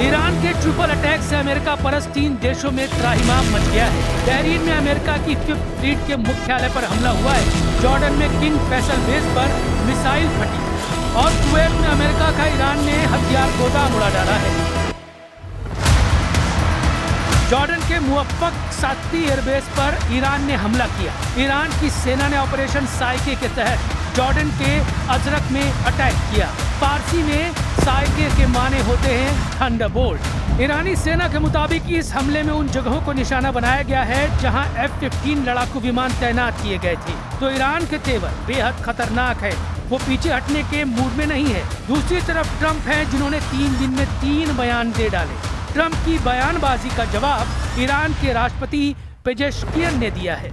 Iran के triple attack से America परस्त 3 देशों में त्राहिमाम मच गया है। बहरीन में अमेरिका की 5th फ्लीट के मुख्यालय पर हमला हुआ है। जॉर्डन में किंग फैसल बेस पर मिसाइल फटी और कुवैत में अमेरिका का ईरान ने हथियार गोदाम उड़ा डाला है। जॉर्डन के मुवफ्फक साती एयरबेस पर ईरान ने हमला किया। ईरान की सेना ने ऑपरेशन साइके के तहत जॉर्डन के अजरक में अटैक किया। फारसी में साइके के माने होते हैं थंडरबोल्ट। ईरानी सेना के मुताबिक इस हमले में उन जगहों को निशाना बनाया गया है जहां F-15 लड़ाकू विमान तैनात किए गए थे। तो ईरान के तेवर बेहद खतरनाक है, वो पीछे हटने के मूड में नहीं है। दूसरी तरफ ट्रंप हैं जिन्होंने 3 दिन में 3 बयान दे डाले। ट्रंप की बयानबाजी का जवाब ईरान के राष्ट्रपति पेजेश्कियन ने दिया है।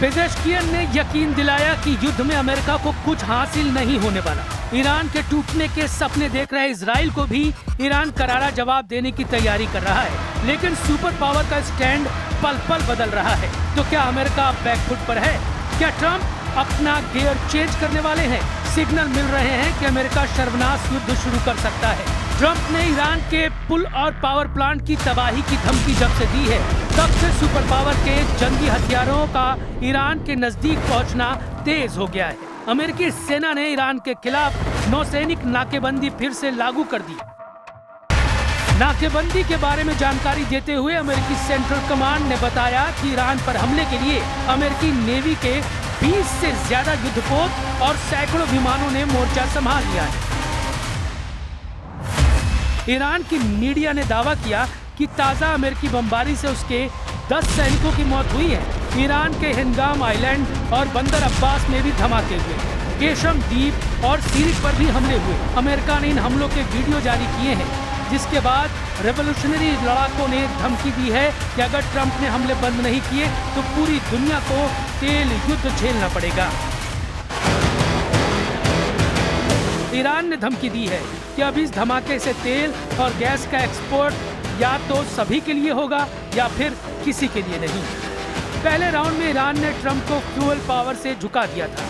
पेजेश्कियन ने यकीन दिलाया कि युद्ध में अमेरिका को कुछ हासिल नहीं होने वाला। ईरान के टूटने के सपने देख रहे इजराइल को भी ईरान करारा जवाब देने की तैयारी कर रहा है। लेकिन सुपर पावर का स्टैंड पल पल बदल रहा है। तो क्या अमेरिका बैकफुट पर है? क्या ट्रंप अपना गियर चेंज करने वाले हैं? सिग्नल मिल रहे हैं कि अमेरिका सर्वनाश युद्ध शुरू कर सकता है। ट्रंप ने ईरान के पुल और पावर प्लांट की तबाही की धमकी जब से दी है, तब से सुपर पावर के जंगी हथियारों का ईरान के नजदीक पहुंचना तेज हो गया है। अमेरिकी सेना ने ईरान के खिलाफ नौसैनिक नाकेबंदी फिर से लागू कर दी। नाकेबंदी के बारे में जानकारी देते हुए अमेरिकी सेंट्रल कमांड ने बताया कि ईरान पर हमले के लिए अमेरिकी नेवी के 20 से ज्यादा युद्धपोत और सैकड़ों विमानों ने मोर्चा संभाल लिया है। ईरान की मीडिया ने दावा किया कि ताजा अमेरिकी बमबारी से उसके 10 सैनिकों की मौत हुई है। ईरान के हिंगाम आइलैंड और बंदर अब्बास में भी धमाके हुए। केशम द्वीप और सीरिज पर भी हमले हुए। अमेरिका ने इन हमलों के वीडियो जारी किए हैं, जिसके बाद रेवोल्यूशनरी लड़ाकों ने धमकी दी है कि अगर ट्रंप ने हमले बंद नहीं किए तो पूरी दुनिया को तेल युद्ध झेलना पड़ेगा। ईरान ने धमकी दी है कि अब इस धमाके से तेल और गैस का एक्सपोर्ट या तो सभी के लिए होगा या फिर किसी के लिए नहीं। पहले राउंड में ईरान ने ट्रंप को फ्यूल पावर से झुका दिया था।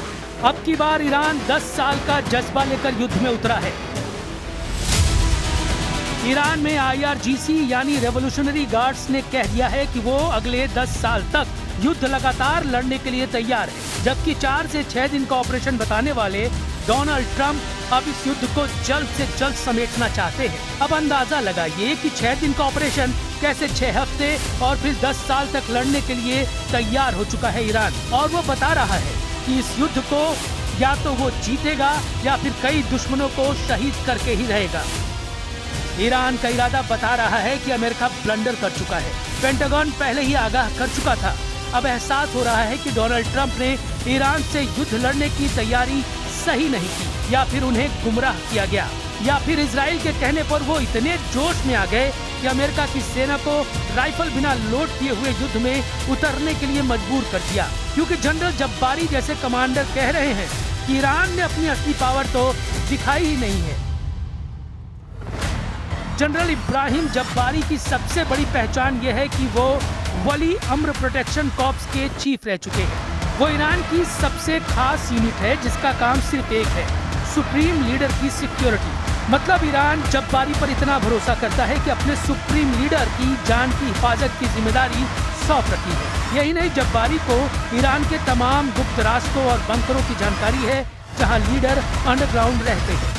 अब की बार ईरान 10 साल का जज्बा लेकर युद्ध में उतरा है। ईरान में IRGC यानी रेवोल्यूशनरी गार्ड्स ने कह दिया है कि वो अगले 10 साल तक युद्ध लगातार लड़ने के लिए तैयार है। जबकि 4 से 6 दिन का ऑपरेशन बताने वाले डोनाल्ड ट्रंप अब इस युद्ध को जल्द से जल्द समेटना चाहते हैं। अब अंदाजा लगाइए कि 6 दिन का ऑपरेशन कैसे 6 हफ्ते और फिर 10 साल तक लड़ने के लिए तैयार हो चुका है ईरान। और वो बता रहा है कि इस युद्ध को या तो वो जीतेगा या फिर कई दुश्मनों को शहीद करके ही रहेगा। ईरान का इरादा बता रहा है कि अमेरिका ब्लंडर कर चुका है। पेंटागन पहले ही आगाह कर चुका था। अब एहसास हो रहा है कि डोनाल्ड ट्रंप ने ईरान से युद्ध लड़ने की तैयारी सही नहीं की, या फिर उन्हें गुमराह किया गया, या फिर इजराइल के कहने पर वो इतने जोश में आ गए कि अमेरिका की सेना को राइफल बिना लोड किए हुए युद्ध में उतरने के लिए मजबूर कर दिया। क्योंकि जनरल जब्बारी जैसे कमांडर कह रहे हैं कि ईरान ने अपनी असली पावर तो दिखाई ही नहीं है। जनरल इब्राहिम जब्बारी की सबसे बड़ी पहचान यह है कि वो वली अम्र प्रोटेक्शन कॉर्प्स के चीफ रह चुके हैं। वो ईरान की सबसे खास यूनिट है जिसका काम सिर्फ एक है, सुप्रीम लीडर की सिक्योरिटी। मतलब ईरान जब्बारी पर इतना भरोसा करता है कि अपने सुप्रीम लीडर की जान की हिफाजत की जिम्मेदारी सौंप रखी है। यही नहीं, जब्बारी को ईरान के तमाम गुप्त रास्तों और बंकरों की जानकारी है जहां लीडर अंडरग्राउंड रहते हैं।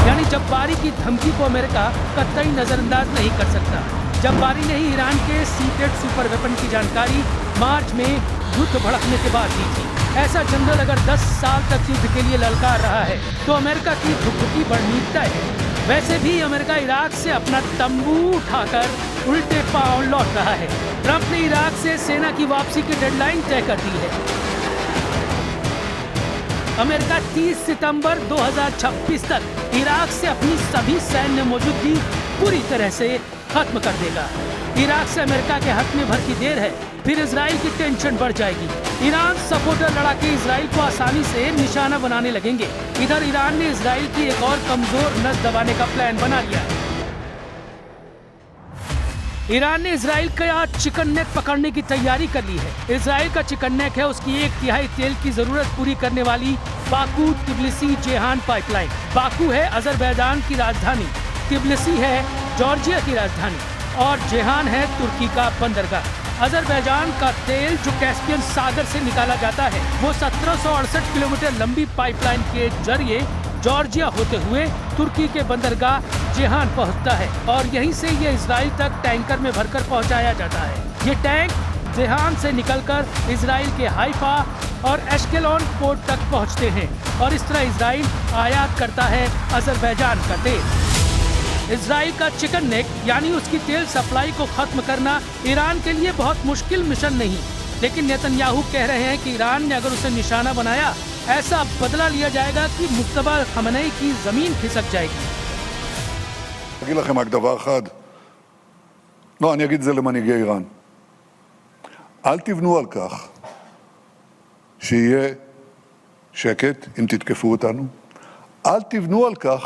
यानी जब्बारी की धमकी को अमेरिका कतई नजरअंदाज नहीं कर सकता। जब्बारी ने ही ईरान के सीक्रेट सुपर वेपन की जानकारी मार्च में युद्ध भड़कने के बाद दी थी। ऐसा जनरल अगर 10 साल तक युद्ध के लिए ललकार रहा है तो अमेरिका की धुकधुकी बढ़नी तय है। वैसे भी अमेरिका इराक से अपना तंबू उठाकर उल्टे पांव लौट रहा है। ट्रंप ने इराक से सेना की वापसी की डेडलाइन तय कर दी है। अमेरिका 30 सितंबर 2026 तक इराक से अपनी सभी सैन्य मौजूदगी पूरी तरह से खत्म कर देगा। इराक से अमेरिका के हक में भर की देर है फिर इजराइल की टेंशन बढ़ जाएगी। ईरान सपोर्टर लड़ाके इजराइल को आसानी से निशाना बनाने लगेंगे। इधर ईरान ने इजराइल की एक और कमजोर नस दबाने का प्लान बना लिया है। ईरान ने इजराइल का चिकन नेक पकड़ने की तैयारी कर ली है। इजराइल का चिकन नेक है उसकी 1/3 तेल की जरूरत पूरी करने वाली Baku Tbilisi Jehan pipeline. Baku है अजरबैजान की राजधानी, तिब्लिसी है जॉर्जिया की राजधानी और जेहान है तुर्की का बंदरगाह। अजरबैजान का तेल जो कैस्पियन सागर से निकाला जाता है वो 1768 किलोमीटर लंबी पाइपलाइन के जरिए जॉर्जिया होते हुए तुर्की के बंदरगाह जेहान पहुंचता है और यहीं से ये इजराइल तक टैंकर में भरकर पहुंचाया जाता है। ये टैंक जेहान से निकलकर इजराइल के हाइफा और एश्केलोन पोर्ट तक पहुंचते हैं और इस तरह इजराइल आयात करता है अजरबैजान का तेल। इजराइल का चिकन नेक यानी उसकी तेल सप्लाई को खत्म करना ईरान के लिए बहुत मुश्किल मिशन नहीं, लेकिन नेतन्याहू कह रहे हैं कि ईरान ने अगर उसे निशाना बनाया ऐसा बदला लिया जाएगा कि मुस्तफा खमेनी की जमीन खिसक जाएगी। אגיד לכם רק דבר אחד, לא, אני אגיד את זה למנהיגי איראן. אל תבנו על כך שיהיה שקט אם תתקפו אותנו. אל תבנו על כך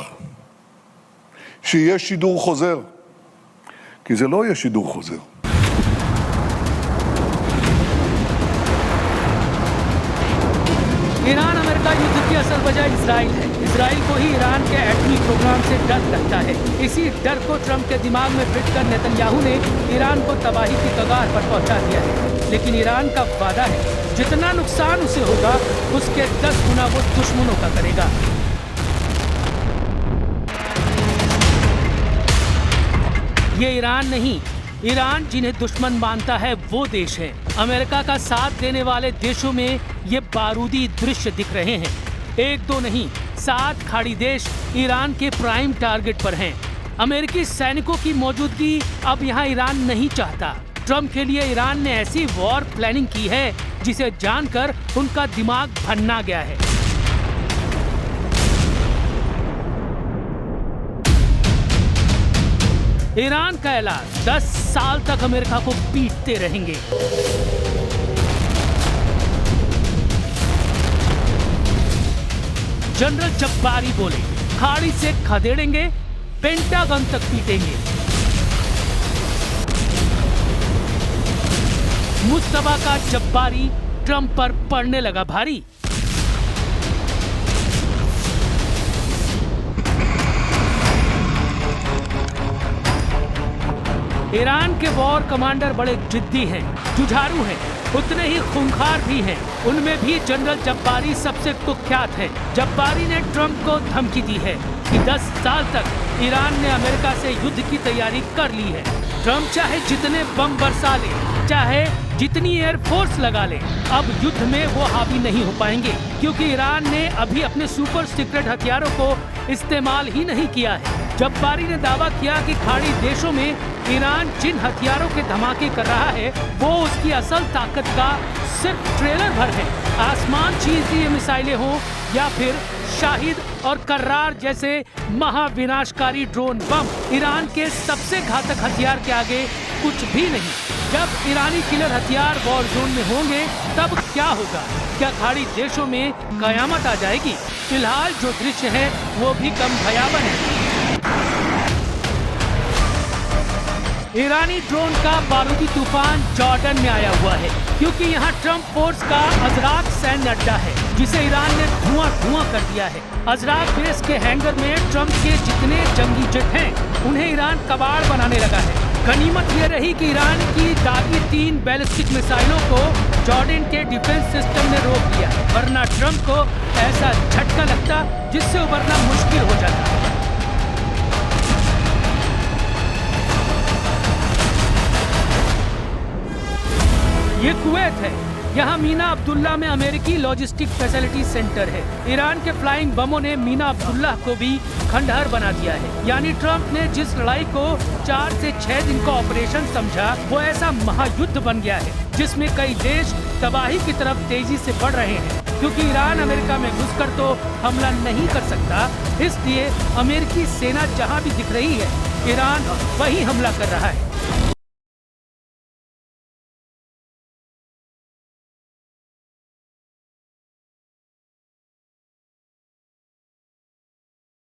שיהיה שידור חוזר, כי זה לא יהיה שידור חוזר. ईरान अमेरिका युद्ध की असल वजह इजराइल है। इजराइल को ही ईरान के एटमी प्रोग्राम से डर लगता है। इसी डर को ट्रंप के दिमाग में फिट कर नेतन्याहू ने ईरान को तबाही की कगार पर पहुंचा दिया है। लेकिन ईरान का वादा है जितना नुकसान उसे होगा उसके 10 गुना वो दुश्मनों का करेगा। ये ईरान नहीं, ईरान जिन्हें दुश्मन मानता है वो देश है। अमेरिका का साथ देने वाले देशों में ये बारूदी दृश्य दिख रहे हैं। 1-2 नहीं, 7 खाड़ी देश ईरान के प्राइम टारगेट पर हैं। अमेरिकी सैनिकों की मौजूदगी अब यहाँ ईरान नहीं चाहता। ट्रंप के लिए ईरान ने ऐसी वॉर प्लानिंग की है जिसे जानकर उनका दिमाग भन्ना गया है। ईरान का ऐलान 10 साल तक अमेरिका को पीटते रहेंगे। जनरल जब्बारी बोले खाड़ी से खदेड़ेंगे, पेंटागन तक पीटेंगे। मुस्तफा का जब्बारी ट्रंप पर पड़ने लगा भारी। ईरान के वॉर कमांडर बड़े जिद्दी हैं, जुझारू हैं, उतने ही खूंखार भी हैं। उनमें भी जनरल जब्बारी सबसे कुख्यात है। जब्बारी ने ट्रंप को धमकी दी है कि 10 साल तक ईरान ने अमेरिका से युद्ध की तैयारी कर ली है। ट्रंप चाहे जितने बम बरसा ले, चाहे जितनी एयरफोर्स लगा ले, अब युद्ध में वो हावी नहीं हो पाएंगे, क्योंकि ईरान ने अभी अपने सुपर सीक्रेट हथियारों को इस्तेमाल ही नहीं किया है। जब्बारी ने दावा किया कि खाड़ी देशों में ईरान जिन हथियारों के धमाके कर रहा है वो उसकी असल ताकत का सिर्फ ट्रेलर भर है। आसमान चीज़ती ये मिसाइलें हो या फिर शाहिद और कर्रार जैसे महाविनाशकारी ड्रोन बम, ईरान के सबसे घातक हथियार के आगे कुछ भी नहीं। जब ईरानी किलर हथियार वॉर जोन में होंगे तब क्या होगा? क्या खाड़ी देशों में कयामत आ जाएगी? फिलहाल जो दृश्य है वो भी कम भयावह है। ईरानी ड्रोन का बारूदी तूफान जॉर्डन में आया हुआ है, क्योंकि यहाँ ट्रंप फोर्स का अजराक सैन्य अड्डा है जिसे ईरान ने धुआं कर दिया है। अजराक बेस के हैंगर में ट्रंप के जितने जंगी जेट हैं उन्हें ईरान कबाड़ बनाने लगा है। गनीमत ये रही कि ईरान की दागी 3 बैलिस्टिक मिसाइलों को जॉर्डन के डिफेंस सिस्टम ने रोक दिया, वरना ट्रंप को ऐसा झटका लगता जिससे उबरना मुश्किल हो जाता। ये कुवैत है। यहाँ मीना अब्दुल्ला में अमेरिकी लॉजिस्टिक फैसिलिटी सेंटर है। ईरान के फ्लाइंग बमों ने मीना अब्दुल्ला को भी खंडहर बना दिया है। यानी ट्रंप ने जिस लड़ाई को 4 से 6 दिन का ऑपरेशन समझा वो ऐसा महायुद्ध बन गया है जिसमें कई देश तबाही की तरफ तेजी से बढ़ रहे हैं, क्योंकि ईरान अमेरिका में घुसकर तो हमला नहीं कर सकता। इसलिए अमेरिकी सेना जहाँ भी दिख रही है ईरान वही हमला कर रहा है।